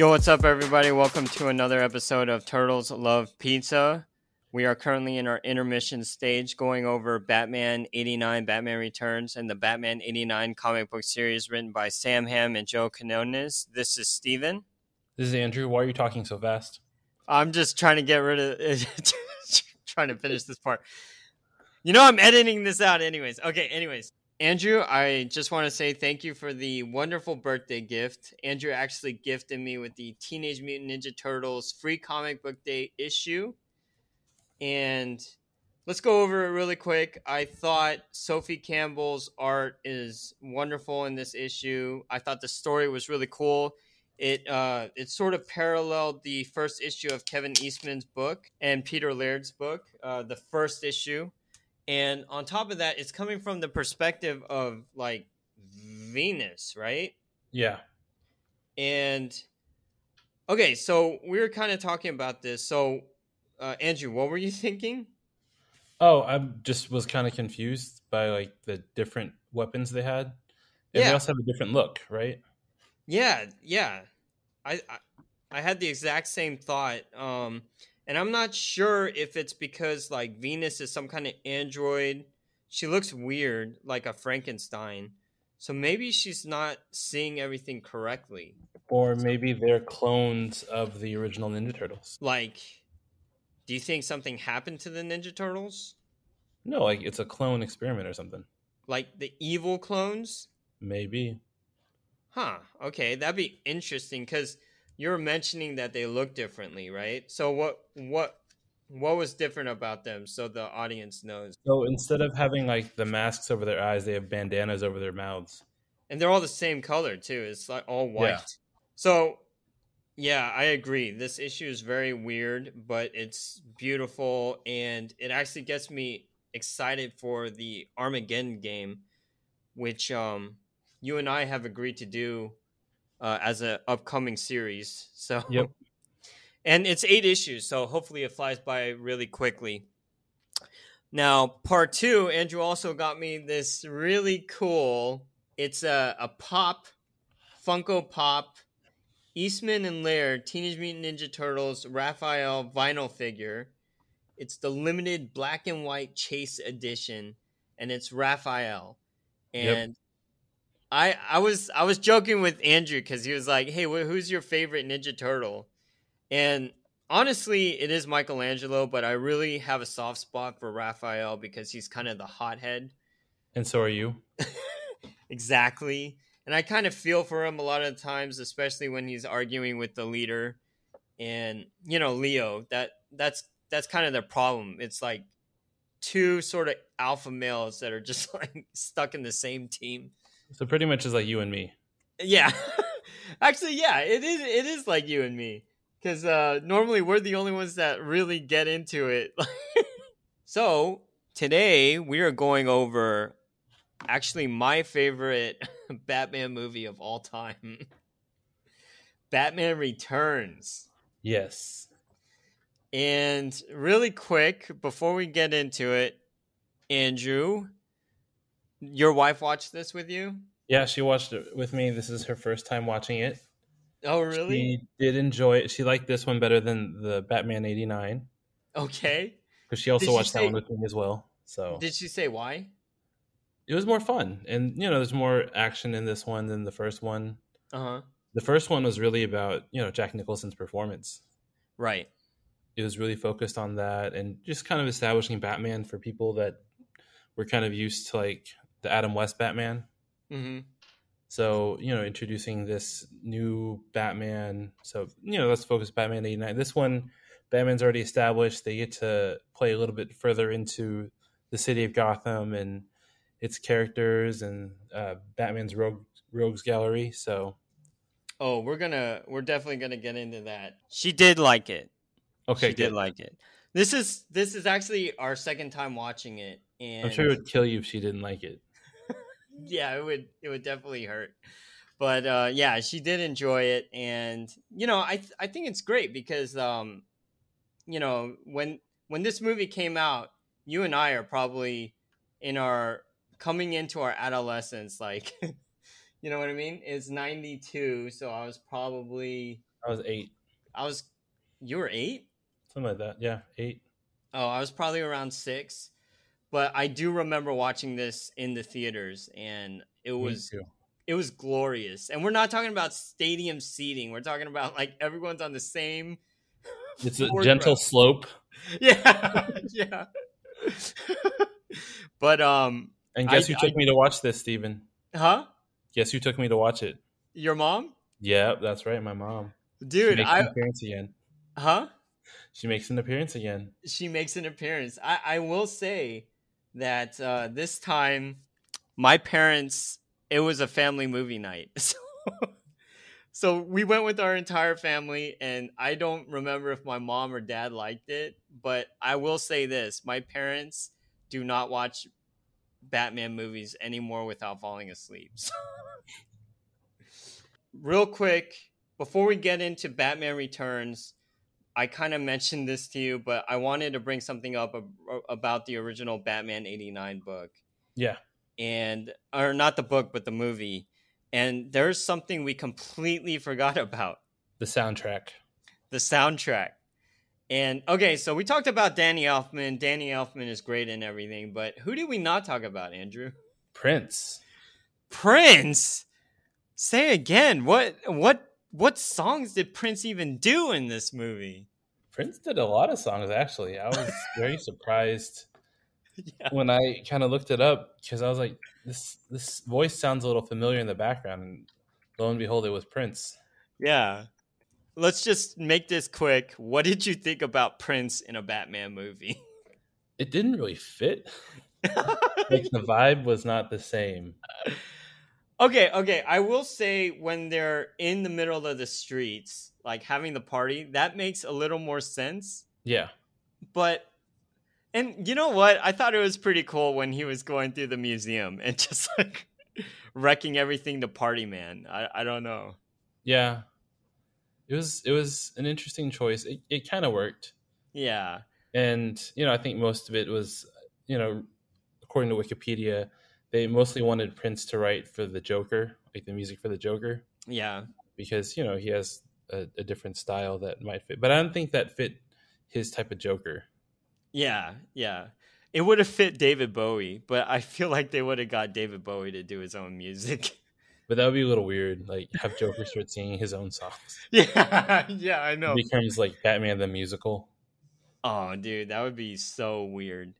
Yo, what's up, everybody? Welcome to another episode of Turtles Love Pizza. We are currently in our intermission stage going over Batman 89, Batman Returns, and the Batman 89 comic book series written by Sam Hamm and Joe Quinones. This is Steven. This is Andrew. Why are you talking so fast? I'm just trying to get rid of trying to finish this part. You know, I'm editing this out anyways. Okay, anyways. Andrew, I just want to say thank you for the wonderful birthday gift. Andrew actually gifted me with the Teenage Mutant Ninja Turtles free comic book day issue. And let's go over it really quick. I thought Sophie Campbell's art is wonderful in this issue. I thought the story was really cool. It sort of paralleled the first issue of Kevin Eastman's book and Peter Laird's book, the first issue. And on top of that, it's coming from the perspective of like Venus, right? Yeah. And okay, so we were kind of talking about this. So, Andrew, what were you thinking? Oh, I just was kind of confused by like the different weapons they had, and they also have a different look, right? Yeah. I had the exact same thought. And I'm not sure if it's because like Venus is some kind of android. She looks weird, like a Frankenstein. So maybe she's not seeing everything correctly. Or maybe they're clones of the original Ninja Turtles. Like, do you think something happened to the Ninja Turtles? No, like it's a clone experiment or something. Like the evil clones? Maybe. Huh. Okay, that'd be interesting because you're mentioning that they look differently, right? So what was different about them so the audience knows? So instead of having like the masks over their eyes, they have bandanas over their mouths. And they're all the same color too. It's like all white. Yeah. So yeah, I agree. This issue is very weird, but it's beautiful and it actually gets me excited for the Armageddon game, which you and I have agreed to do as an upcoming series. So, yep. And it's 8 issues, so hopefully it flies by really quickly. Now, part 2, Andrew also got me this really cool. It's a pop, Funko Pop, Eastman and Laird, Teenage Mutant Ninja Turtles, Raphael vinyl figure. It's the limited black and white Chase edition, and it's Raphael. And I was joking with Andrew because he was like, "Hey, who's your favorite Ninja Turtle?" And honestly, it is Michelangelo, but I really have a soft spot for Raphael because he's kind of the hothead. And so are you. Exactly. And I kind of feel for him a lot of times, especially when he's arguing with the leader. And Leo, that's kind of the problem. It's like two sort of alpha males that are just like stuck in the same team. So pretty much is like you and me. Yeah. Actually, yeah, it is like you and me. Because normally we're the only ones that really get into it. So today we are going over actually my favorite Batman movie of all time. Batman Returns. Yes. And really quick, before we get into it, Andrew, your wife watched this with you? Yeah, she watched it with me. This is her first time watching it. Oh, really? She did enjoy it. She liked this one better than the Batman 89. Okay. Because she also watched that one with me as well. So did she say why? It was more fun. And, there's more action in this one than the first one. Uh-huh. The first one was really about, Jack Nicholson's performance. Right. It was really focused on that and just kind of establishing Batman for people that were kind of used to like the Adam West Batman. Mm-hmm. So, introducing this new Batman. So, let's focus Batman 89. This one, Batman's already established. They get to play a little bit further into the city of Gotham and its characters and Batman's rogues gallery. So, we're definitely gonna get into that. She did like it. Okay, she did like it. This is actually our second time watching it, and I'm sure it would kill you if she didn't like it. Yeah, it would definitely hurt. But yeah, she did enjoy it, and I think it's great because when this movie came out, you and I are probably coming into our adolescence, like you know what I mean? It's 92, so I was probably I was 8, I was. You were 8. something like that. Yeah, 8. Oh, I was probably around 6. But I do remember watching this in the theaters, and it Me was too. it was glorious. And we're not talking about stadium seating. We're talking about like everyone's on the same It's a foreground. gentle slope. Yeah, yeah. But And I guess who took me to watch this, Steven? huh? Guess who took me to watch it? Your mom, Yeah, that's right, my mom. She dude. makes an appearance again. Huh? She makes an appearance again. She makes an appearance. I will say that this time my parents, it was a family movie night. So we went with our entire family, and I don't remember if my mom or dad liked it, but I will say this: my parents do not watch Batman movies anymore without falling asleep. So, real quick, before we get into Batman Returns, I kind of mentioned this to you, but I wanted to bring something up about the original Batman '89 book. Yeah. And or not the book, but the movie. And there's something we completely forgot about: The soundtrack. the soundtrack. And okay, so we talked about Danny Elfman. Danny Elfman is great and everything, but who did we not talk about, Andrew? Prince. Prince. Say again. What songs did Prince even do in this movie? Prince did a lot of songs, actually. I was very surprised Yeah. when I kind of looked it up, because I was like, this voice sounds a little familiar in the background. And lo and behold, it was Prince. Yeah. Let's just make this quick. What did you think about Prince in a Batman movie? It didn't really fit. Like, the vibe was not the same. Okay. I will say when they're in the middle of the streets, like having the party, that makes a little more sense. Yeah. But, and you know what? I thought it was pretty cool when he was going through the museum and just like wrecking everything to party, man. I don't know. Yeah. It was an interesting choice. It kind of worked. Yeah. And, I think most of it was, according to Wikipedia, they mostly wanted Prince to write for the Joker, like the music for the Joker. Yeah. Because, he has a different style that might fit. But I don't think that fit his type of Joker. Yeah. It would have fit David Bowie, but I feel like they would have got David Bowie to do his own music. But that would be a little weird, like have Joker start singing his own songs. Yeah, I know. It becomes like Batman the musical. Oh, dude, that would be so weird.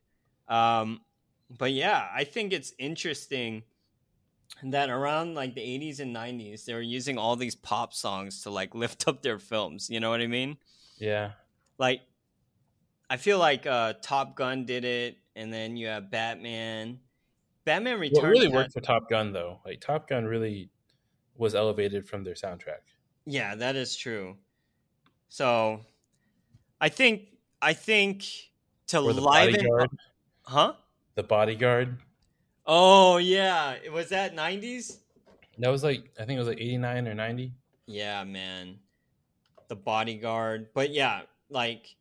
But yeah, I think it's interesting that around like the 80s and 90s, they were using all these pop songs to like lift up their films. You know what I mean? Yeah. Like, I feel like Top Gun did it, and then you have Batman. Batman Returns. What really worked for Top Gun, though, like Top Gun really was elevated from their soundtrack. Yeah, that is true. So, I think to Or The liven Bodyguard. up, huh? The Bodyguard. Oh yeah, was that 90s? That was like, I think it was like 89 or 90. Yeah, man. The Bodyguard. But yeah, like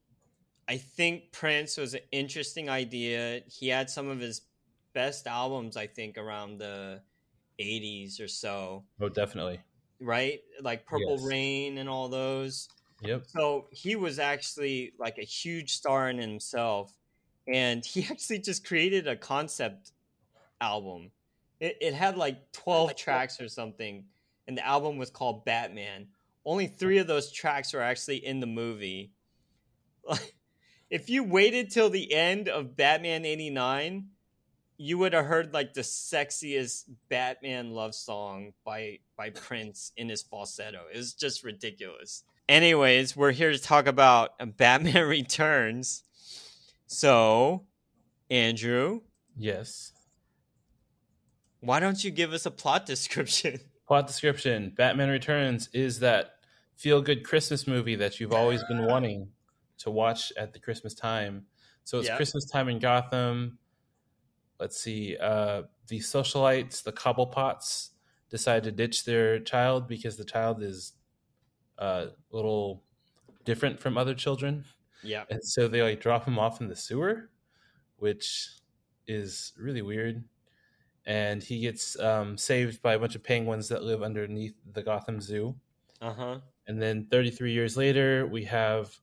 I think Prince was an interesting idea. He had some of his best albums, I think, around the 80s or so. Oh, definitely. Right? Like Purple Yes. Rain and all those. Yep. So he was actually like a huge star in himself. And he actually just created a concept album. It had like 12 tracks or something. And the album was called Batman. Only 3 of those tracks were actually in the movie. If you waited till the end of Batman '89, you would have heard like the sexiest Batman love song by Prince in his falsetto. It was just ridiculous. Anyways, we're here to talk about Batman Returns. So, Andrew, Yes. why don't you give us a plot description? Plot description: Batman Returns is that feel-good Christmas movie that you've always been wanting to watch at the Christmas time. So it's Christmas time in Gotham. Let's see. The socialites, the Cobblepots, decide to ditch their child because the child is a little different from other children. Yeah. And so they like drop him off in the sewer, which is really weird. And he gets saved by a bunch of penguins that live underneath the Gotham Zoo. Uh-huh. And then 33 years later, we have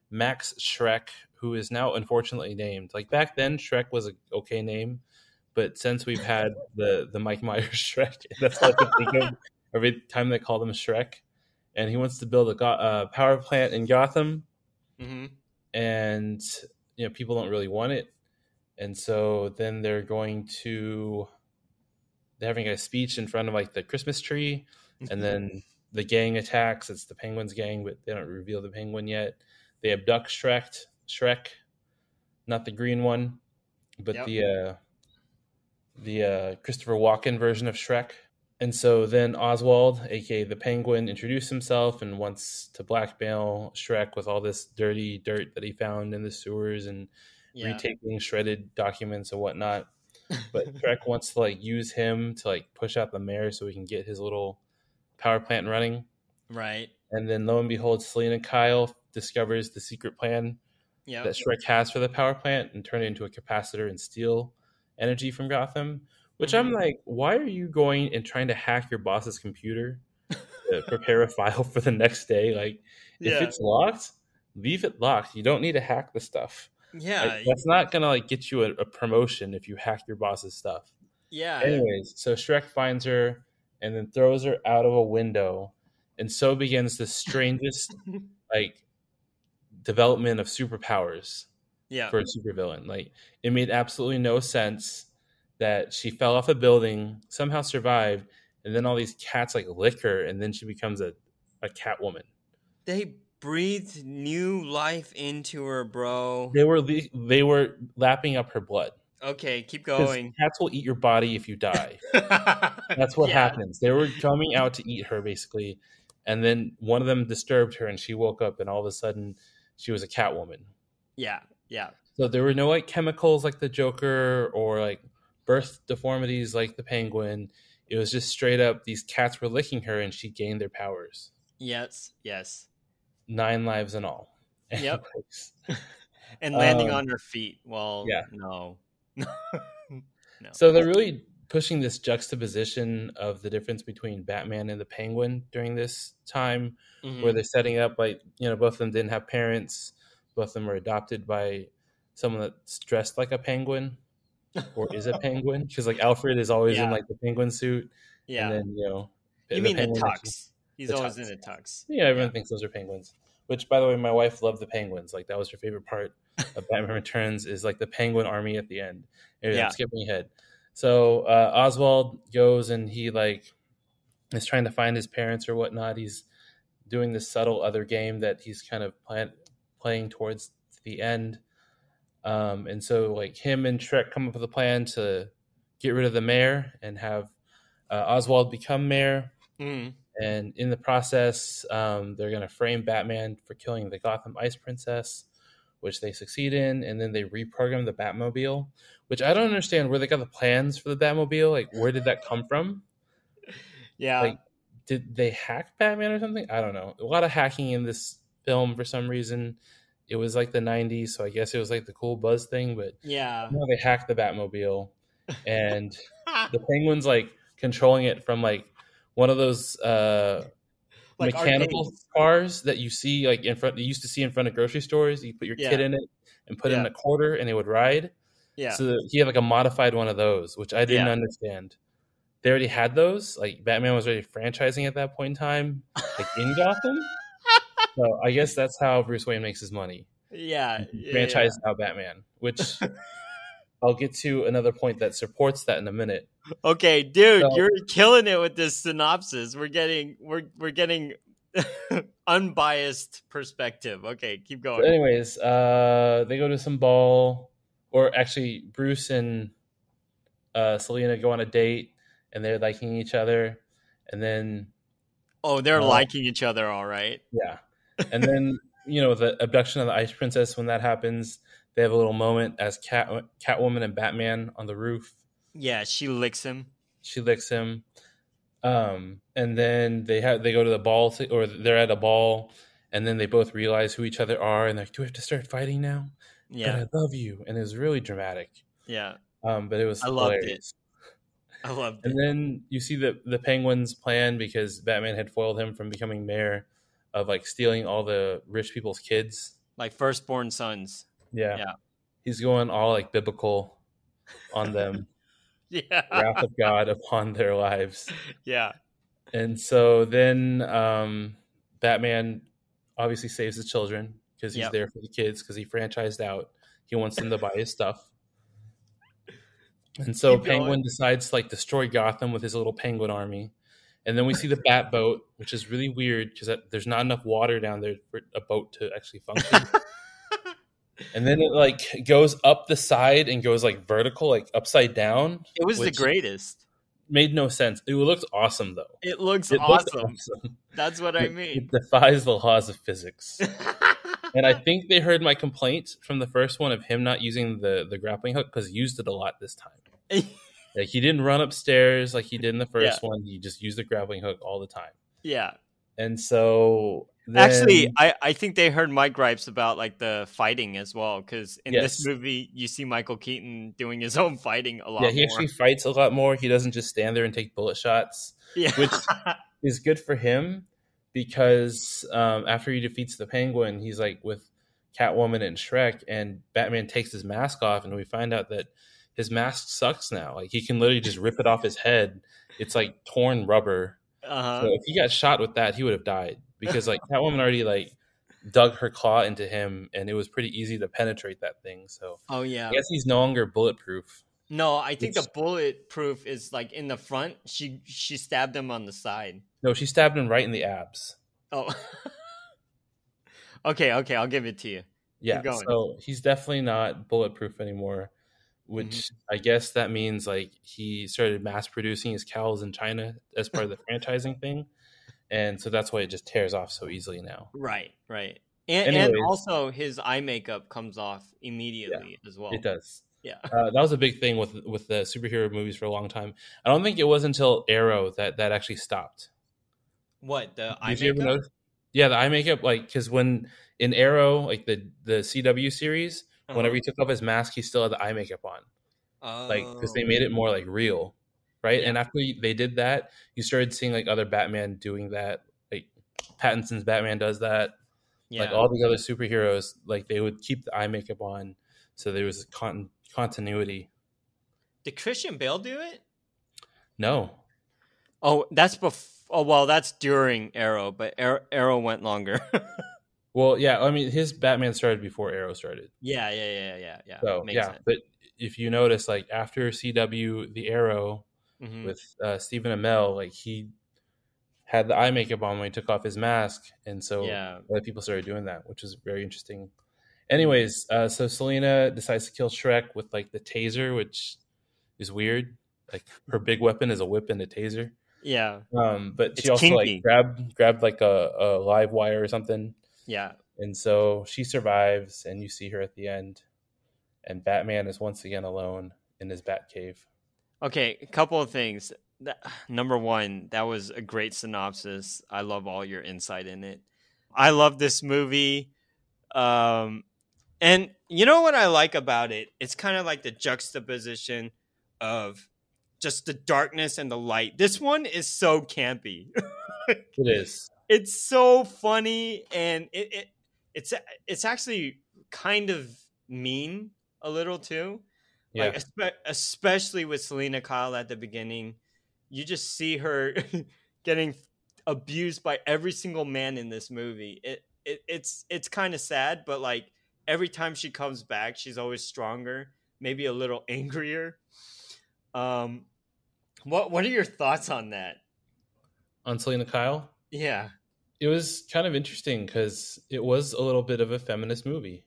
Max Shrek, who is now unfortunately named. Like back then, Shrek was an okay name, but since we've had the Mike Myers Shrek, that's all I can think of every time they call him Shrek. And he wants to build a power plant in Gotham, Mm-hmm. and people don't really want it. And so then they're having a speech in front of like the Christmas tree, and then the gang attacks. It's the Penguin's gang, but they don't reveal the Penguin yet. They abduct Shrek, not the green one, but Yep. the Christopher Walken version of Shrek. And so then Oswald, aka the Penguin, introduced himself and wants to blackmail Shrek with all this dirty dirt that he found in the sewers and retaking shredded documents and whatnot. But Shrek wants to like use him to like push out the mayor so he can get his little power plant running. Right. And then lo and behold, Selena Kyle discovers the secret plan that Shrek has for the power plant and turn it into a capacitor and steal energy from Gotham. Which I'm like, why are you going and trying to hack your boss's computer to prepare a file for the next day? Like, if it's locked, leave it locked. You don't need to hack the stuff. Yeah. Like, that's not going to like get you a promotion if you hack your boss's stuff. Yeah. Anyways, so Shrek finds her and then throws her out of a window. And so begins the strangest like development of superpowers for a supervillain. Like, it made absolutely no sense that she fell off a building, somehow survived, and then all these cats like lick her, and then she becomes a cat woman. They breathed new life into her, bro. They were lapping up her blood. Okay, keep going. Cats will eat your body if you die. That's what happens. They were coming out to eat her, basically, and then one of them disturbed her, and she woke up, and all of a sudden, she was a cat woman. Yeah. So there were no like chemicals like the Joker or like birth deformities like the Penguin. It was just straight up these cats were licking her and she gained their powers. Yes. 9 lives in all. Yep. And landing on her feet. Well, yeah. No. So they're really pushing this juxtaposition of the difference between Batman and the Penguin during this time, where they're setting up like, both of them didn't have parents. Both of them were adopted by someone that's dressed like a penguin. Or is a penguin, because like Alfred is always in like the penguin suit, and then you mean the tux? He's always in a tux. Yeah, everyone thinks those are penguins. Which, by the way, my wife loved the penguins. Like that was her favorite part of Batman Returns is like the penguin army at the end. Anyway, I'm skipping ahead. So Oswald goes and he like is trying to find his parents or whatnot. He's doing this subtle other game that he's kind of playing towards the end. And so like him and Shrek come up with a plan to get rid of the mayor and have Oswald become mayor. And in the process, they're going to frame Batman for killing the Gotham Ice Princess, which they succeed in. And then they reprogram the Batmobile, which I don't understand where they got the plans for the Batmobile. Like, where did that come from? Yeah. Like, did they hack Batman or something? I don't know. A lot of hacking in this film for some reason. It was like the 90s, so I guess it was like the cool buzz thing, but they hacked the Batmobile, and the Penguin's like controlling it from like one of those like mechanical cars that you see like in front. You used to see in front of grocery stores. You put your kid in it and put in a quarter, and it would ride. Yeah. So he had like a modified one of those, which I didn't understand. They already had those. Like Batman was already franchising at that point in time, like in Gotham. So I guess that's how Bruce Wayne makes his money. Franchise out Batman, which I'll get to another point that supports that in a minute. Okay, dude, you're killing it with this synopsis. We're getting unbiased perspective. Okay, keep going. So anyways, they go to some ball, or actually Bruce and Selena go on a date, and they're liking each other, and then they're liking each other, all right. Yeah. And then, the abduction of the Ice Princess, when that happens, they have a little moment as Catwoman and Batman on the roof. Yeah, she licks him. And then they go to the ball, or they're at a ball, and then they both realize who each other are, and they're like, do we have to start fighting now? Yeah. But I love you. And it was really dramatic. Yeah. But it was hilarious. I loved it. And then you see the Penguin's plan, because Batman had foiled him from becoming mayor. of like stealing all the rich people's kids. Like firstborn sons. Yeah, Yeah. he's going all like biblical on them, Yeah. the wrath of God upon their lives. Yeah. And so then Batman obviously saves the children because he's Yep. there for the kids because he franchised out. He wants them to buy his stuff. And so Keep going. Penguin decides to like destroy Gotham with his little penguin army. And then we see the Bat boat, which is really weird because there's not enough water down there for a boat to actually function. And then it like goes up the side and goes like vertical, like upside down. It was the which greatest. made no sense. It looked awesome though. It looks It looked awesome. awesome. That's what I It mean. defies the laws of physics. And I think they heard my complaint from the first one of him not using the grappling hook because he used it a lot this time. Like he didn't run upstairs like he did in the first one. He just used the grappling hook all the time. Yeah. And so then, Actually, I think they heard my gripes about like the fighting as well, because in this movie you see Michael Keaton doing his own fighting a lot. Yeah, he actually fights a lot more. He doesn't just stand there and take bullet shots, which is good for him because after he defeats the Penguin, he's like with Catwoman and Shrek, and Batman takes his mask off, and we find out that his mask sucks now. Like he can literally just rip it off his head. It's like torn rubber. So if he got shot with that, he would have died because like Catwoman already like dug her claw into him, and it was pretty easy to penetrate that thing. So I guess he's no longer bulletproof. No, I think the bulletproof is like in the front. She stabbed him on the side. No, she stabbed him right in the abs. Oh. Okay, I'll give it to you. Yeah, so he's definitely not bulletproof anymore, which I guess that means like he started mass producing his cowls in China as part of the franchising thing. And so that's why it just tears off so easily now. Right. And also his eye makeup comes off immediately as well. It does. Yeah. That was a big thing with the superhero movies for a long time. I don't think it was until Arrow that actually stopped. What, the eye Did you ever makeup? notice? Yeah, the eye makeup, like, because when in Arrow, like the CW series, whenever he took off his mask, he still had the eye makeup on. Like, because they made it more like real, right? And after they did that, you started seeing like other Batman doing that. Like Pattinson's Batman does that. Yeah. Like all the other superheroes, like they would keep the eye makeup on, so there was continuity. Did Christian Bale do it? No. Oh, that's before. Oh, well, that's during Arrow, but Arrow went longer. Well, yeah, I mean, his Batman started before Arrow started. Yeah. So, makes sense. But if you notice, like, after CW, the Arrow with Stephen Amell, like, he had the eye makeup on when he took off his mask, and so other people started doing that, which is very interesting. Anyways, so Selena decides to kill Shrek with, like, the taser, which is weird. Like, her big weapon is a whip and a taser. Yeah. But she also kinky. Like grabbed like a live wire or something. Yeah. And so she survives, and you see her at the end, and Batman is once again alone in his Batcave. Okay, a couple of things. Number one, that was a great synopsis. I love all your insight in it. I love this movie. And you know what I like about it? It's kind of like the juxtaposition of just the darkness and the light. This one is so campy. It is. It's so funny, and it's actually kind of mean a little too. Yeah. Like especially with Selena Kyle at the beginning, you just see her getting abused by every single man in this movie. It's kind of sad, but like every time she comes back, she's always stronger, maybe a little angrier. What are your thoughts on that? On Selena Kyle? Yeah. It was kind of interesting because it was a little bit of a feminist movie.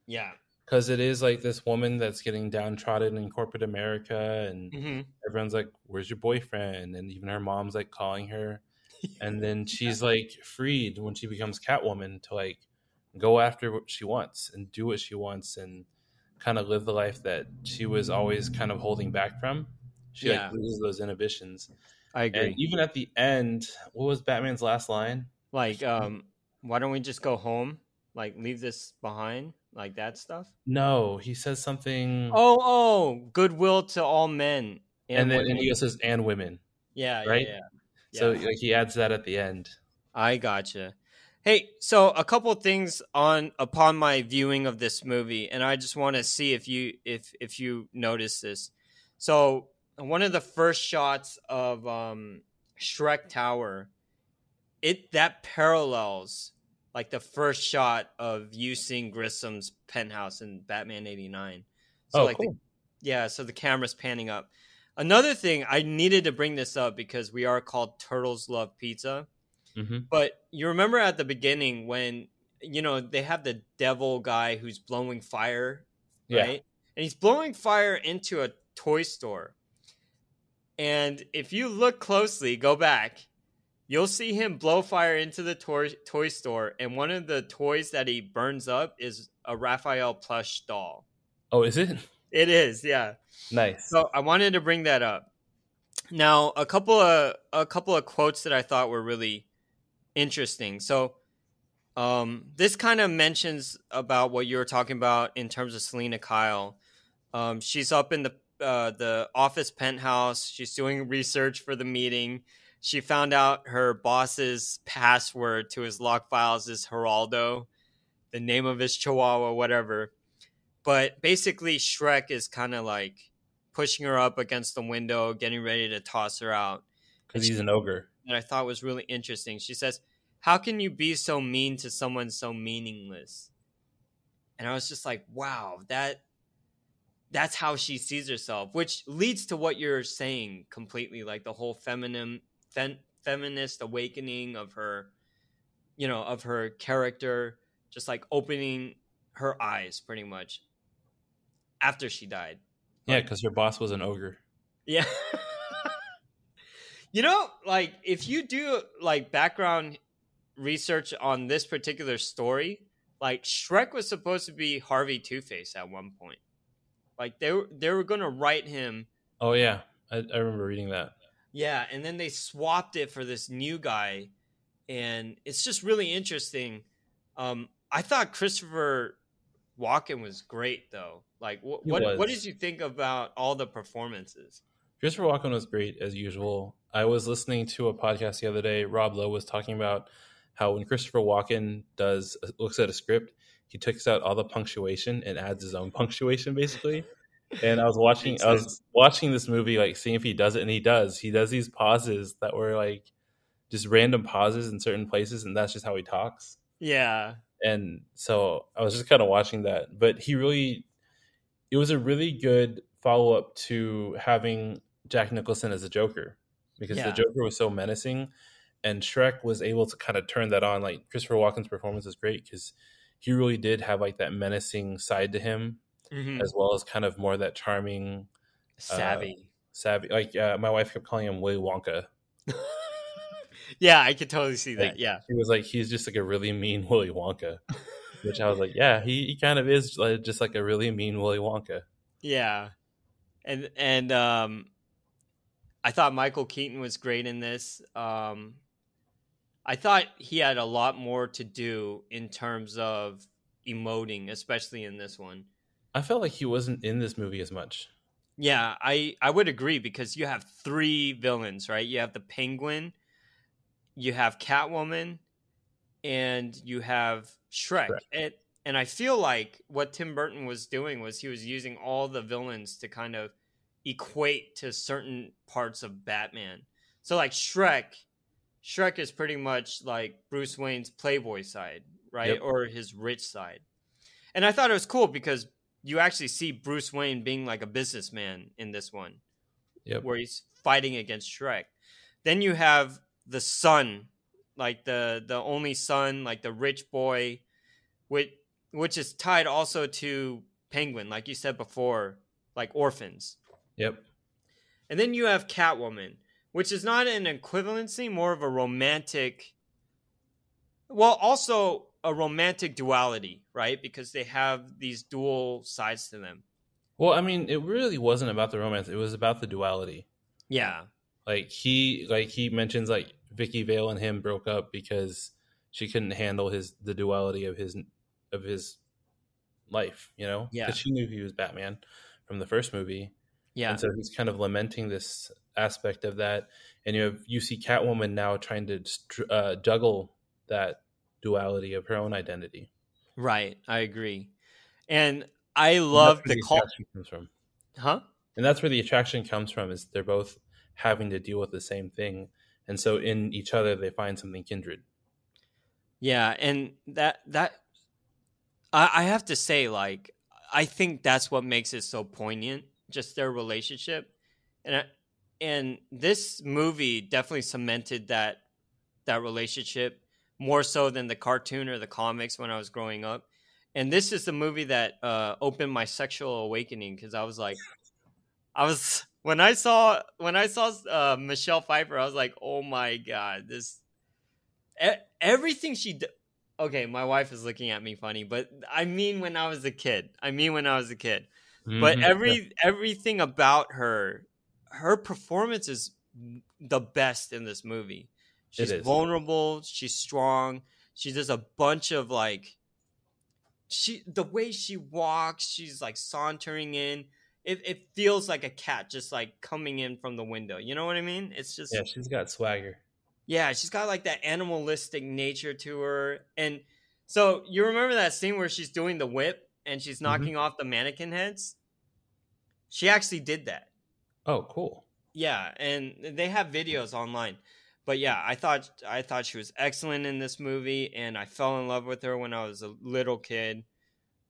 Yeah. Because it is like this woman that's getting downtrodden in corporate America, and everyone's like, where's your boyfriend? And even her mom's like calling her. And then she's like freed when she becomes Catwoman to like go after what she wants and do what she wants and kind of live the life that she was always kind of holding back from. She like loses those inhibitions. I agree. And even at the end, what was Batman's last line? Like, why don't we just go home? Like, leave this behind? Like that stuff? No, he says something. Oh, goodwill to all men. And then he says, and women. Yeah, right? Yeah. So like he adds that at the end. I gotcha. Hey, so a couple of things on upon my viewing of this movie, and I just want to see if you notice this. So one of the first shots of Shrek Tower, it that parallels like the first shot of you seeing Grissom's penthouse in Batman '89. So Oh, like the cool. yeah, so the camera's panning up. Another thing I needed to bring this up because we are called Turtles Love Pizza. Hmm. But you remember at the beginning when they have the devil guy who's blowing fire, Yeah. right? And he's blowing fire into a toy store. And if you look closely, go back, you'll see him blow fire into the toy store. And one of the toys that he burns up is a Raphael plush doll. Oh, is it? It is, yeah. Nice. So I wanted to bring that up. Now, a couple of quotes that I thought were really interesting. So this kind of mentions about what you were talking about in terms of Selena Kyle. She's up in the office penthouse. She's doing research for the meeting. She found out her boss's password to his log files is Geraldo, the name of his chihuahua, whatever. But basically, Shrek is kind of like pushing her up against the window, getting ready to toss her out. And Because she he's an ogre. that I thought was really interesting. She says, "How can you be so mean to someone so meaningless?" And I was just like, "Wow, that's how she sees herself," which leads to what you're saying completely, like the whole feminist awakening of her, of her character, just like opening her eyes pretty much after she died. Yeah, Like, because her boss was an ogre. yeah. Like if you do like background research on this particular story, like Shrek was supposed to be Harvey Two-Face at one point. Like they were gonna write him, Oh, yeah. I remember reading that. yeah, and then they swapped it for this new guy, and it's just really interesting. I thought Christopher Walken was great though. Like, He what did was. you think about all the performances? Christopher Walken was great as usual. I was listening to a podcast the other day. Rob Lowe was talking about how when Christopher Walken looks at a script, he takes out all the punctuation and adds his own punctuation, basically. And Makes I was sense. watching this movie, like seeing if he does it, and he does. He does these pauses that were like just random pauses in certain places, and that's just how he talks. Yeah. And so I was just kind of watching that, but it was a really good follow up to having Jack Nicholson as a Joker, because the Yeah. Joker was so menacing, and Shrek was able to kind of turn that on. Like Christopher Walken's performance is great because he really did have like that menacing side to him, Hmm. as well as kind of more that charming, uh, Savvy. savvy. Like my wife kept calling him Willy Wonka. Yeah, I could totally see Like that. Yeah. he was like he's just like a really mean Willy Wonka, which I was like, yeah, he kind of is like, just like a really mean Willy Wonka. Yeah. And I thought Michael Keaton was great in this. I thought he had a lot more to do in terms of emoting, especially in this one. I felt like he wasn't in this movie as much. Yeah, I would agree because you have three villains, right? You have the Penguin, you have Catwoman, and you have Shrek. Correct. And I feel like what Tim Burton was doing was he was using all the villains to kind of equate to certain parts of Batman. So like Shrek is pretty much like Bruce Wayne's playboy side, right? Yep. Or his rich side. And I thought it was cool because you actually see Bruce Wayne being like a businessman in this one, Yep. where he's fighting against Shrek. Then you have the son, like the only son, like the rich boy, which which is tied also to Penguin, like you said before, like orphans. Yep. And then you have Catwoman, which is not an equivalency, more of a romantic, well, also a romantic duality, right? Because they have these dual sides to them. Well, I mean, it really wasn't about the romance. It was about the duality. Yeah. He mentions like Vicky Vale and him broke up because she couldn't handle the duality of his life, Yeah. because she knew he was Batman from the first movie, Yeah. and so he's kind of lamenting this aspect of that. And you see Catwoman now trying to juggle that duality of her own identity. Right. I agree. And I And that's love where the the call. attraction comes from. Huh? And that's where the attraction comes from, is they're both having to deal with the same thing. And so in each other, they find something kindred. Yeah. And I have to say, like, I think that's what makes it so poignant, just their relationship. And and this movie definitely cemented that relationship more so than the cartoon or the comics when I was growing up. And this is the movie that opened my sexual awakening, because I was when I saw Michelle Pfeiffer, I was like, oh my god, everything she did. Okay, my wife is looking at me funny, but I mean when I was a kid. But Yeah, everything about her performance is the best in this movie. it She's is. vulnerable, she's strong. She does a bunch of like the way she walks, she's like sauntering in. It feels like a cat just like coming in from the window. You know what I mean? It's Yeah, just she's got swagger. yeah, she's got like that animalistic nature to her. And so you remember that scene where she's doing the whip and she's Hmm. knocking off the mannequin heads? She actually did that. Oh, cool. Yeah, and they have videos online. But yeah, I thought she was excellent in this movie, and I fell in love with her when I was a little kid.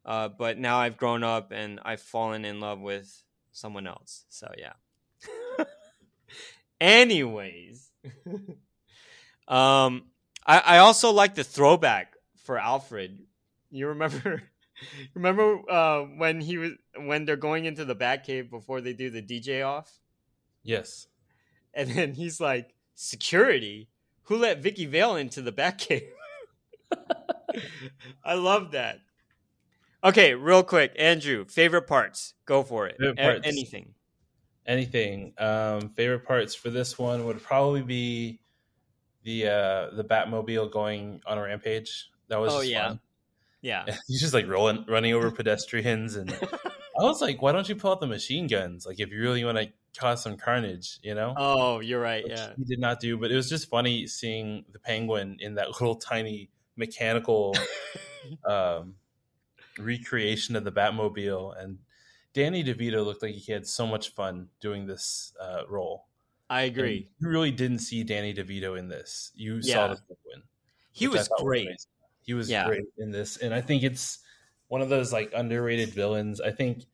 But now I've grown up and I've fallen in love with someone else. So yeah. Anyways, um, I also like the throwback for Alfred. You remember remember when they're going into the Batcave before they do the DJ off, Yes. and then he's like, "Security? Who let Vicky Vale into the Batcave?" I love that. Okay, real quick, Andrew, favorite parts. Go for it. Favorite parts. Anything. Anything. Favorite parts for this one would probably be the Batmobile going on a rampage. That was Oh just yeah, fun. yeah. He's just like running over pedestrians, and I was like, why don't you pull out the machine guns? Like, if you really want to cause some carnage, you know? Oh, you're right. Which Yeah. he did not do, but it was just funny seeing the Penguin in that little tiny mechanical um, recreation of the Batmobile, and Danny DeVito looked like he had so much fun doing this role. I And agree. you really didn't see Danny DeVito in this. You saw Yeah, the Penguin, he which I was thought was great. amazing. He was Yeah, great in this, and I think it's one of those like underrated villains. I think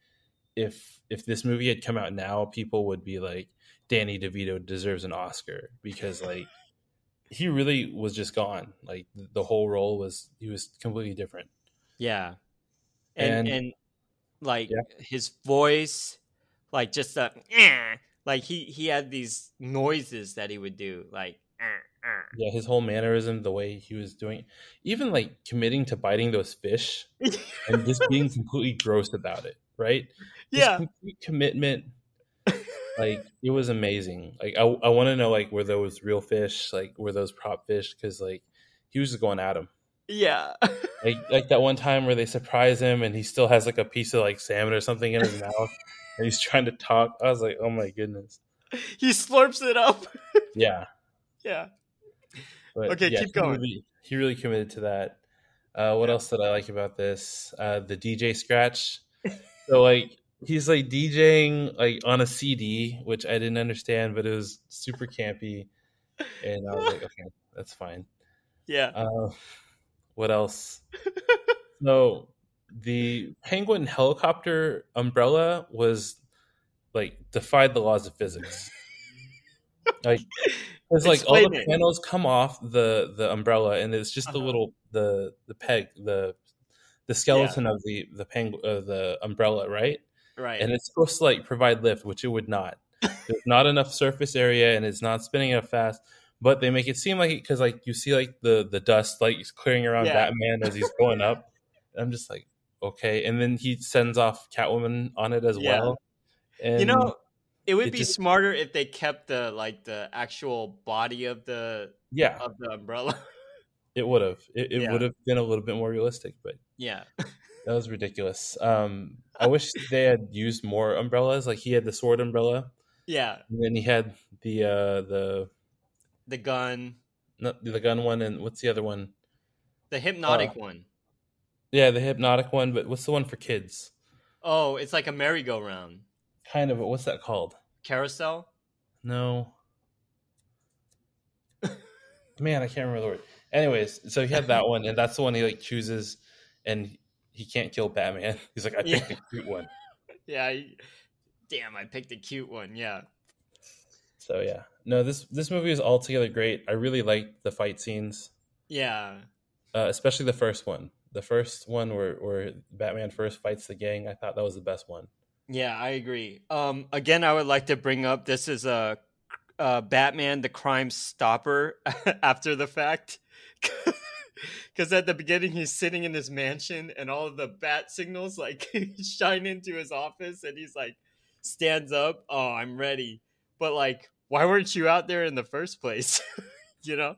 if this movie had come out now, people would be like, Danny DeVito deserves an Oscar, because like he really was just gone. Like the whole role was, he was completely different. yeah. And And like yeah, his voice, like just the like he had these noises that he would do, like yeah, his whole mannerism, the way he was doing, even like committing to biting those fish and just being completely gross about it, right? Just yeah, complete commitment. Like it was amazing. Like I want to know, like, were those real fish? Like were those prop fish? Because like he was just going at him. yeah. Like that one time where they surprise him and he still has like a piece of like salmon or something in his mouth and he's trying to talk. I was like, oh my goodness. He slurps it up. Yeah. Yeah. But Okay, yeah, keep going. he really committed to that. What Yeah. else did I like about this? The DJ scratch. So like he's like DJing like on a CD, which I didn't understand, but it was super campy, and I was like, okay, that's fine. Yeah. Uh, what else? So the penguin helicopter umbrella was like defied the laws of physics. Like because like all the Explain it. panels come off the umbrella, and it's just the Uh-huh. little the peg the Yeah. skeleton of the umbrella, right? Right. And it's supposed to like provide lift, which it would not. There's not enough surface area, and it's not spinning enough fast. But they make it seem like it, because like you see like the dust like clearing around Yeah. Batman as he's going up. And I'm just like, okay. And then he sends off Catwoman on it as Yeah. well, You and know, it would it be just smarter if they kept the actual body yeah, of the umbrella. it would have it would Yeah. have been a little bit more realistic, but Yeah. that was ridiculous. I wish they had used more umbrellas. Like he had the sword umbrella, Yeah. and then he had The gun, not the gun one, and what's the other one? The Uh, hypnotic one. yeah, the hypnotic one. But what's the one for kids? Oh, it's like a merry-go-round. Kind of. What's that called? Carousel? No, man, I can't remember the word. Anyways, so he had that one, and that's the one he like chooses, and he can't kill Batman. He's like, I Yeah. picked the cute one. Yeah. Damn, I picked a cute one. Yeah. So yeah, no, this movie is altogether great. I really liked the fight scenes, Yeah. especially the first one. The first one where Batman first fights the gang. I thought that was the best one. Yeah, I agree. Again, I would like to bring up this is a Batman the Crime Stopper after the fact. Because at the beginning he's sitting in his mansion and all of the bat signals like shine into his office and he's like stands up. Oh, I'm ready. But like, why weren't you out there in the first place? you know?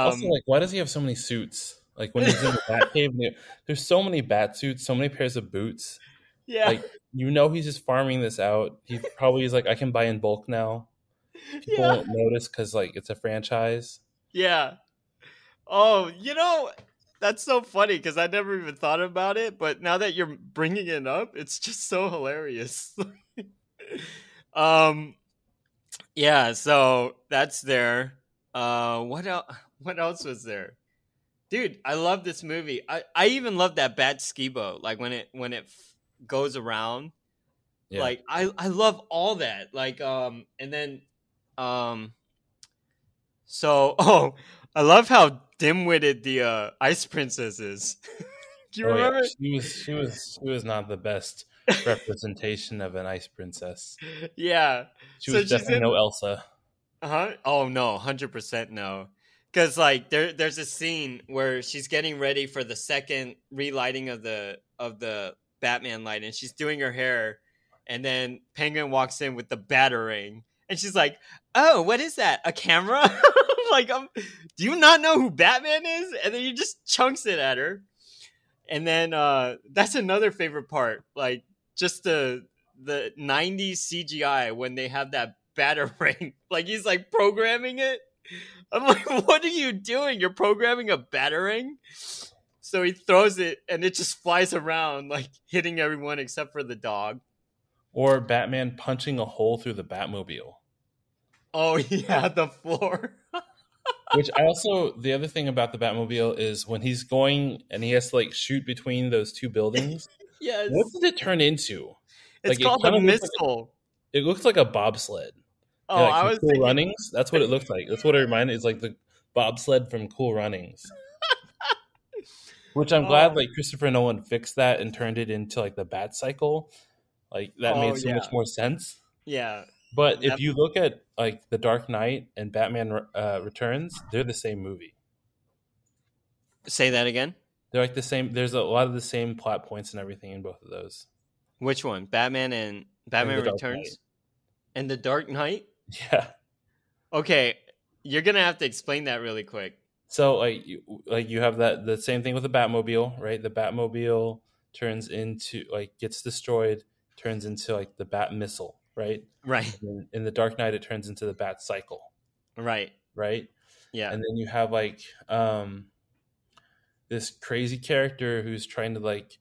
Also, Um, like, why does he have so many suits? Like when he's in the Batcave, there's so many bat suits, so many pairs of boots. yeah, Like he's just farming this out. He probably is like, I can buy in bulk now. People yeah, won't notice because like it's a franchise. yeah. Oh, that's so funny because I never even thought about it. But now that you're bringing it up, it's just so hilarious. um, yeah. So that's there. What else? What else was there, dude? I love this movie. I even love that bat ski boat. Like when it goes around. Yeah. Like I love all that. Like and then um so oh I love how dim-witted the Ice Princess is. Do you Oh yeah, remember? she was not the best representation of an ice princess. Yeah. She So was she's definitely no in Elsa. uh-huh. Oh no, 100% no. Cuz like there's a scene where she's getting ready for the second relighting of the Batman light and she's doing her hair and then Penguin walks in with the batarang and she's like, "Oh, what is that? A camera?" like do you not know who Batman is? And then he just chunks it at her. And then that's another favorite part. Like just the 90s CGI when they have that batarang. Like he's like programming it. I'm like, what are you doing? You're programming a batarang? So he throws it and it just flies around, like hitting everyone except for the dog. Or Batman punching a hole through the Batmobile. Oh yeah, the floor. Which I also, the other thing about the Batmobile is when he's going and he has to like shoot between those two buildings. What Yes. does it turn into? It's Like it called the kind of looks like missile. it looks like a bobsled. Oh, Yeah, like I from was Cool thinking Runnings. That's what it looks like. That's what it reminded. It's like the bobsled from Cool Runnings. Which I'm glad oh, like Christopher Nolan fixed that and turned it into like the Bat Cycle. Like that oh made so much yeah. more sense. Yeah. But if That you look at like The Dark Knight and Batman Returns, they're the same movie. say that again? They're like the same. There's a lot of the same plot points and everything in both of those. Which one? Batman and And Batman The Dark Knight. Returns and The Dark Knight? Yeah. Okay, you're gonna have to explain that really quick. So like you have that the same thing with the Batmobile, right? The Batmobile turns into like gets destroyed, turns into like the Bat Missile, right? Right. And in the Dark Knight, it turns into the Bat Cycle, Right. right? Yeah. And then you have this crazy character who's trying to like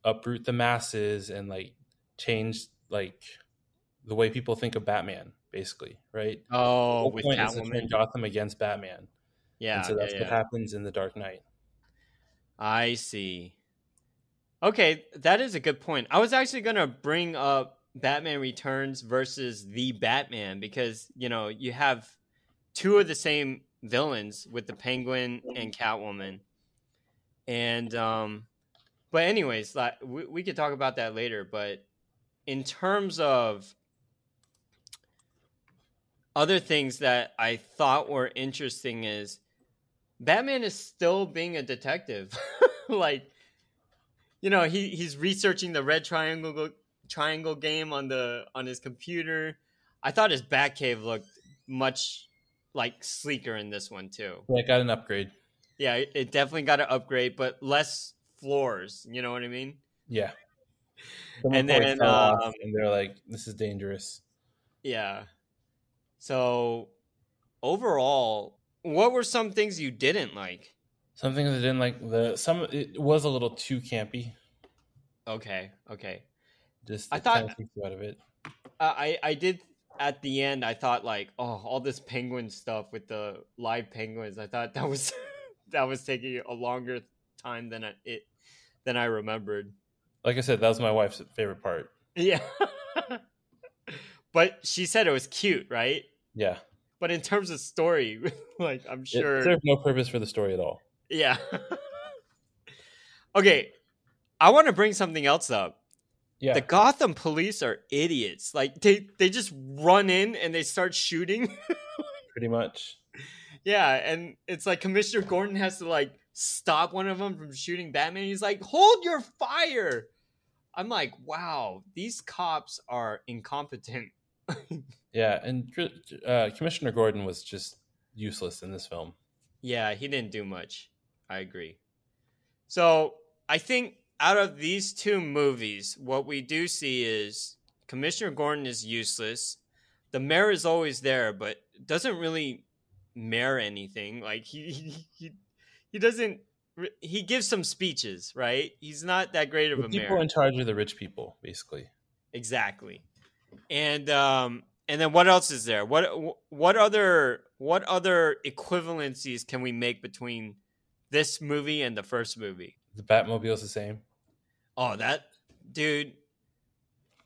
uproot the masses and like change like the way people think of Batman, basically, right? The Oh, whole with point is to turn Catwoman. Gotham against Batman, and Yeah, so yeah, that's what yeah. happens in the Dark Knight. I see. Okay, that is a good point. I was actually gonna bring up Batman Returns versus the Batman because you have two of the same villains with the Penguin and Catwoman, and but anyways, like we could talk about that later. But in terms of other things that I thought were interesting is Batman is still being a detective. like, he's researching the red triangle game on his computer. I thought his Batcave looked much like sleeker in this one too. Yeah, got an upgrade. Yeah, it definitely got an upgrade, but less floors. You know what I mean? Yeah, someone And probably then fell off, and they're like, "This is dangerous." yeah. So overall, what were some things you didn't like? Some things I didn't like. It was a little too campy. Okay. Just I it kind thought of takes you out of it. I did at the end. I thought like, oh, all this penguin stuff with the live penguins. I thought that was that was taking a longer time than I remembered. Like I said, that was my wife's favorite part. Yeah, but she said it was cute, right? Yeah, But in terms of story, like I'm it sure, served no purpose for the story at all. yeah. Okay, I want to bring something else up. The Yeah, Gotham police are idiots. Like they just run in and they start shooting. pretty much. Yeah, and it's like Commissioner Gordon has to like stop one of them from shooting Batman. He's like, "Hold your fire." I'm like, "Wow, these cops are incompetent." Yeah, and Commissioner Gordon was just useless in this film. Yeah, he didn't do much. I agree. So, I think out of these two movies, what we do see is Commissioner Gordon is useless. The mayor is always there, but doesn't really mayor anything. Like he doesn't. He gives some speeches, right? He's not that great of The a people mayor. in charge are the rich people, basically. Exactly. And then what else is there? What other equivalencies can we make between this movie and the first movie? The Batmobile is the same. Oh, that dude,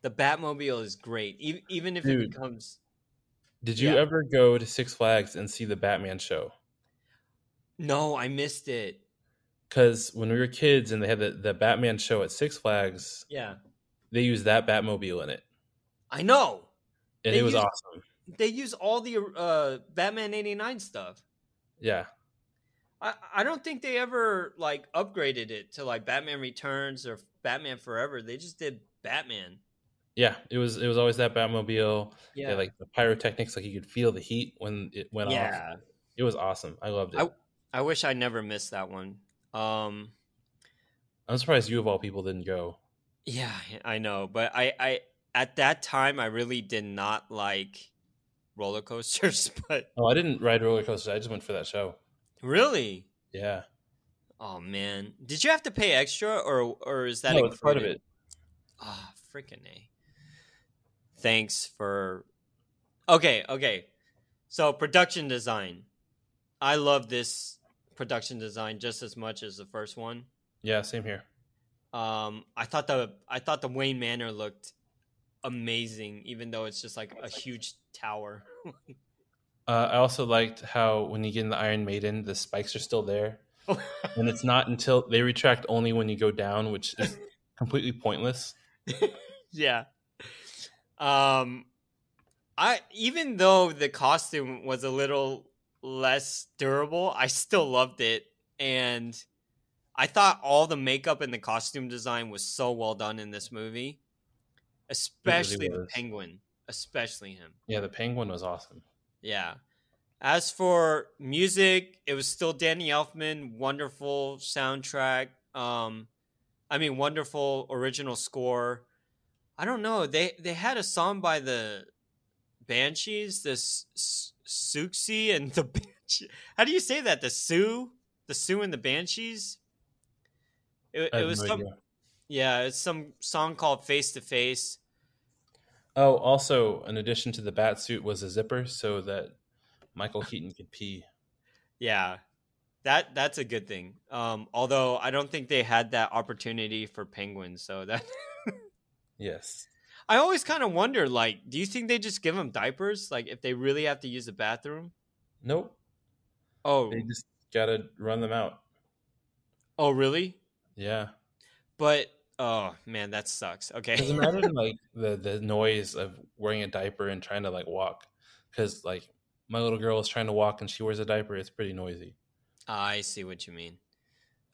the Batmobile is great. Even if it Dude, becomes did you yeah. ever go to Six Flags and see the Batman show? No, I missed it. Because when we were kids and they had the Batman show at Six Flags, Yeah. they used that Batmobile in it, I know. and They it was use awesome. they use all the Batman 89 stuff. Yeah, I don't think they ever like upgraded it to like Batman Returns or Batman Forever. They just did Batman. yeah, it was always that Batmobile. They had, Yeah. like the pyrotechnics, like you could feel the heat when it went off. Yeah. It was awesome. I loved it. I wish I never missed that one. I'm surprised you of all people didn't go. Yeah, I know, but I at that time I really did not like roller coasters, but Oh, I didn't ride roller coasters. I just went for that show. really, Yeah, oh man, did you have to pay extra or is that no, it's part of included? it. Ah, freaking a. Thanks for. Okay. So production design, I love this production design just as much as the first one. Yeah, same here. I thought the Wayne Manor looked amazing, even though it's just like a huge tower. I also liked how when you get in the Iron Maiden, the spikes are still there, and it's not until they retract only when you go down, which is completely pointless. Yeah. Um, I even though the costume was a little less durable, I still loved it, and I thought all the makeup and the costume design was so well done in this movie, It really especially the was. penguin, especially him. Yeah, the Penguin was awesome. Yeah. As for music, it was still Danny Elfman, wonderful soundtrack. Wonderful original score. I don't know. They had a song by the Banshees, the Suxi and the Banshee. How do you say that? The Sioux and the Banshees. I It have was no some idea. yeah, it's some song called Face to Face. Oh, also, in addition to the bat suit, was a zipper so that Michael Keaton could pee. Yeah, that's a good thing. Although I don't think they had that opportunity for penguins, so that Yes. I always kind of wonder, like, do you think they just give them diapers, like if they really have to use the bathroom? Nope. They Oh, just gotta run them out. oh, really? Yeah. But oh man, that sucks. Because Okay, imagine like the noise of wearing a diaper and trying to like walk. Because like my little girl is trying to walk and she wears a diaper. It's pretty noisy. I see what you mean.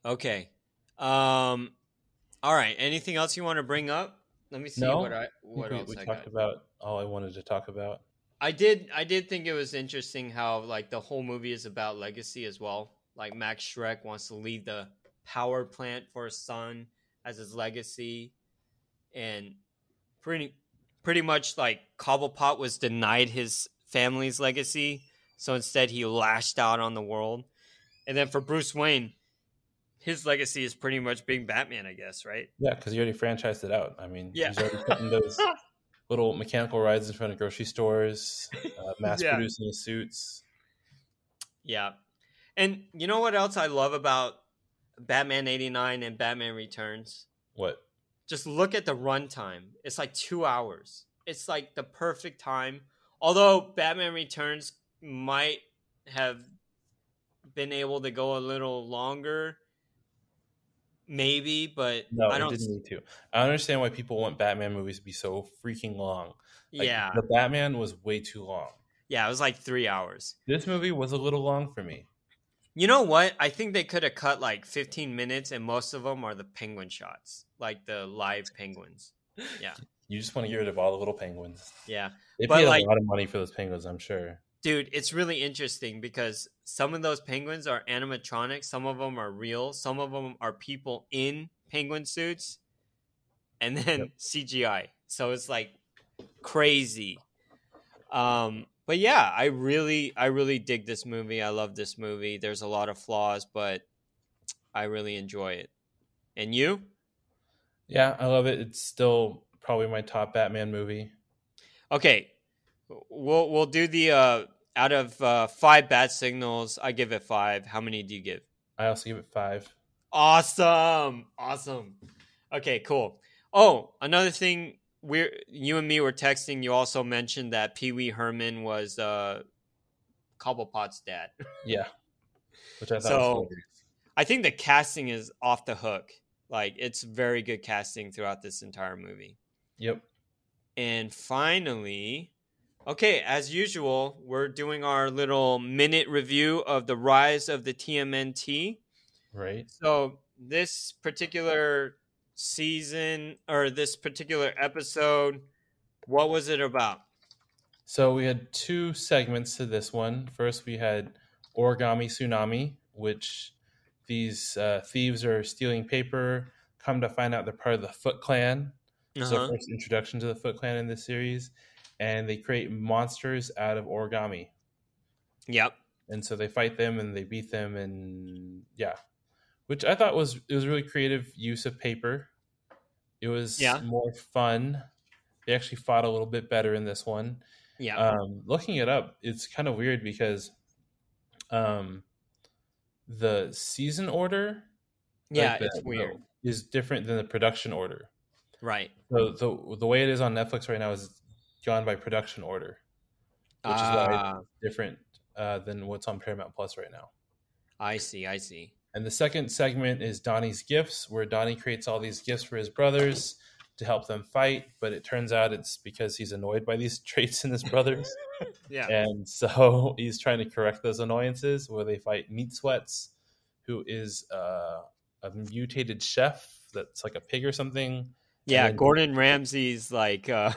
Okay, all right. Anything else you want to bring up? Let me see No, I think what we else I talked got. about all I wanted to talk about. I did think it was interesting how like the whole movie is about legacy as well. Like Max Shrek wants to leave the power plant for his son as his legacy, and pretty pretty much like Cobblepot was denied his family's legacy, so instead he lashed out on the world. And then for Bruce Wayne, his legacy is pretty much being Batman, I guess, right? Yeah, because he already franchised it out. I mean, Yeah. he's already putting those little mechanical rides in front of grocery stores, mass Yeah. producing his suits. Yeah. And you know what else I love about Batman 89 and Batman Returns? What? Just look at the runtime. It's like 2 hours. It's like the perfect time. Although Batman Returns might have been able to go a little longer, maybe, but No, I it don't. didn't need to. I understand why people want Batman movies to be so freaking long. Like Yeah. the Batman was way too long. Yeah, it was like 3 hours. This movie was a little long for me. You know what? I think they could have cut like 15 minutes, and most of them are the penguin shots, like the live penguins. Yeah. You just want to get rid of all the little penguins. Yeah. They But paid a like, lot of money for those penguins, I'm sure. dude, it's really interesting because some of those penguins are animatronics, some of them are real, some of them are people in penguin suits, and then Yep. CGI. So it's like crazy. But yeah, I really dig this movie. I love this movie. There's a lot of flaws, but I really enjoy it. And you? Yeah, I love it. It's still probably my top Batman movie. Okay, we'll do the out of 5 bad signals. I give it 5. How many do you give? I also give it 5. Awesome. Okay, cool. Oh, another thing, you and me were texting. You also mentioned that Pee Wee Herman was Cobblepot's dad. Yeah, which I thought was So hilarious. I think the casting is off the hook. Like, it's very good casting throughout this entire movie. Yep. And finally, okay, as usual, we're doing our little minute review of the rise of the TMNT. Right. So this particular season, or this particular episode, what was it about? So we had 2 segments to this one. First, we had Origami Tsunami, which these thieves are stealing paper. Come to find out they're part of the Foot Clan. This is our first introduction to the Foot Clan in this series. And they create monsters out of origami. Yep. And so they fight them and they beat them, and yeah. Which I thought was really creative use of paper. It was more fun. They actually fought a little bit better in this one. Yeah. Looking it up, it's kind of weird because the season order, it's weird, is different than the production order. Right. So the way it is on Netflix right now is gone by production order, which is why it's different than what's on Paramount Plus right now. I see. And the second segment is Donnie's Gifts, where Donnie creates all these gifts for his brothers to help them fight, but it turns out it's because he's annoyed by these traits in his brothers. Yeah. And so he's trying to correct those annoyances, where they fight Meat Sweats, who is a mutated chef that's like a pig or something. Yeah, Gordon Ramsay's like if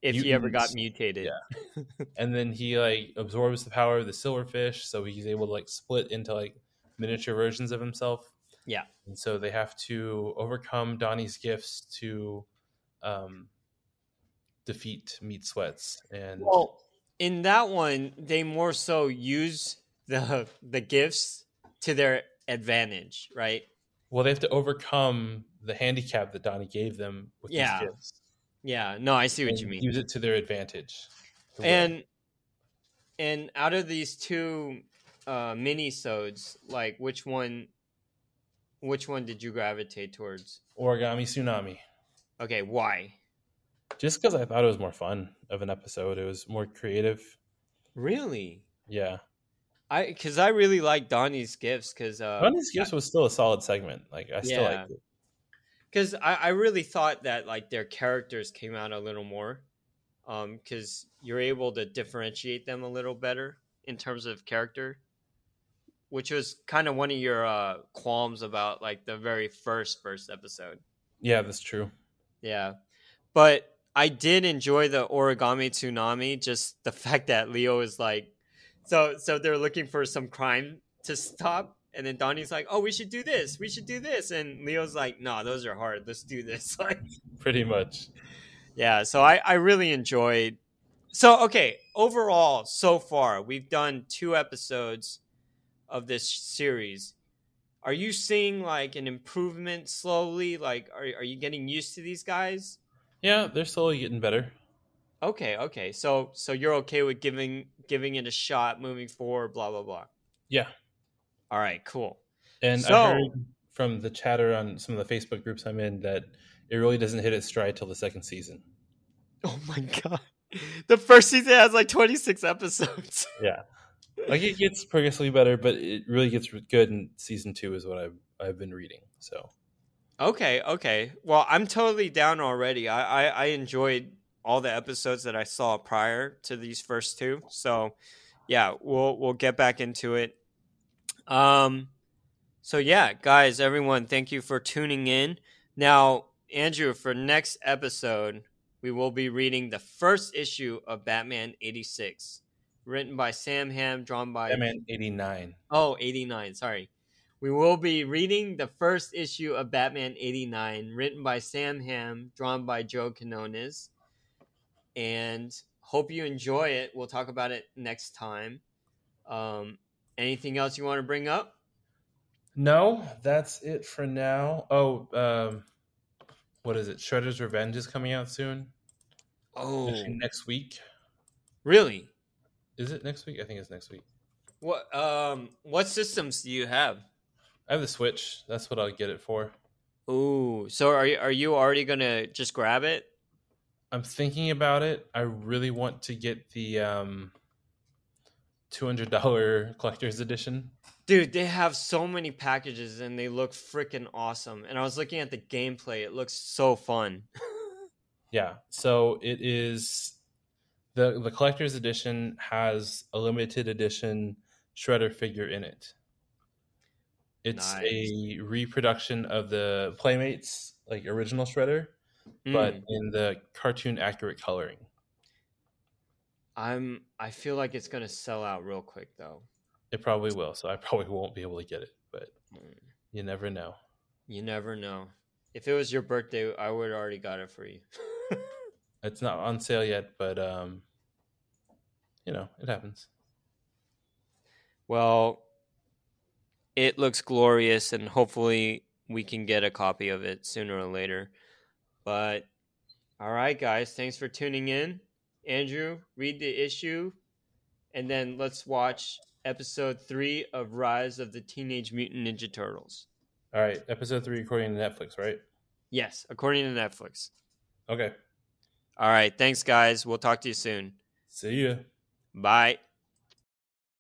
he ever got mutated. Yeah. And then he like absorbs the power of the silverfish, so he's able to like split into like miniature versions of himself. Yeah. And so they have to overcome Donnie's gifts to defeat Meat Sweats. And well, in that one, they more so use the gifts to their advantage, right? Well, they have to overcome the handicap that Donnie gave them with these gifts. Yeah, no, I see what you mean. Use it to their advantage. And out of these 2 mini-sodes, like which one did you gravitate towards? Origami Tsunami. Okay, why? Just because I thought it was more fun of an episode. It was more creative. Really? Yeah. Because I really like Donnie's Gifts. Because Donnie's Gifts was still a solid segment. Like I still liked it. Because I really thought that like their characters came out a little more. Because you're able to differentiate them a little better in terms of character, which was kind of one of your qualms about like the very first episode. Yeah, that's true. Yeah, but I did enjoy the Origami Tsunami. Just the fact that Leo is like, so they're looking for some crime to stop, and then Donnie's like, "Oh, we should do this, and Leo's like, "No, those are hard. Let's do this." Like, pretty much. Yeah, so I really enjoyed. So okay, overall, so far we've done 2 episodes of this series. Are you seeing like an improvement slowly? Like, are you getting used to these guys? Yeah, they're slowly getting better. Okay. So you're okay with giving it a shot moving forward, blah blah blah. Yeah, All right, cool. and I heard So, from the chatter on some of the Facebook groups I'm in that it really doesn't hit its stride till the second season. oh my god. The first season has like 26 episodes. Yeah, like it gets progressively better, but it really gets good in season 2, is what I've been reading. So Okay. Well, I'm totally down already. I enjoyed all the episodes that I saw prior to these first two. So, yeah, we'll get back into it. Um So yeah, guys, everyone, thank you for tuning in. Now, Andrew, for next episode, we will be reading the first issue of Batman 86, written by Sam Hamm, drawn by Batman 89. 89, sorry. We will be reading the first issue of Batman 89, written by Sam Hamm, drawn by Joe Quinones, and hope you enjoy it. We'll talk about it next time. Anything else you want to bring up? No, that's it for now. Oh, what is it? Shredder's Revenge is coming out soon. Actually, Oh, next week. really? Is it next week? I think it's next week. What systems do you have? I have the Switch. That's what I'll get it for. Ooh, so are you already gonna just grab it? I'm thinking about it. I really want to get the $200 collector's edition. Dude, they have so many packages and they look freaking awesome. And I was looking at the gameplay; it looks so fun. Yeah. So it is the collector's edition has a limited edition Shredder figure in it. It's Nice. a reproduction of the Playmates like original Shredder, but Mm. in the cartoon accurate coloring. I feel like it's gonna sell out real quick though. It probably will, so I probably won't be able to get it, but Mm. you never know. You never know. If it was your birthday, I would have already got it for you. It's not on sale yet, but it happens. Well, it looks glorious, and hopefully we can get a copy of it sooner or later. But all right, guys, thanks for tuning in. Andrew, read the issue, and then let's watch episode 3 of Rise of the Teenage Mutant Ninja Turtles. All right, episode 3 according to Netflix, right? Yes, according to Netflix. Okay. All right, thanks, guys. We'll talk to you soon. See ya. Bye.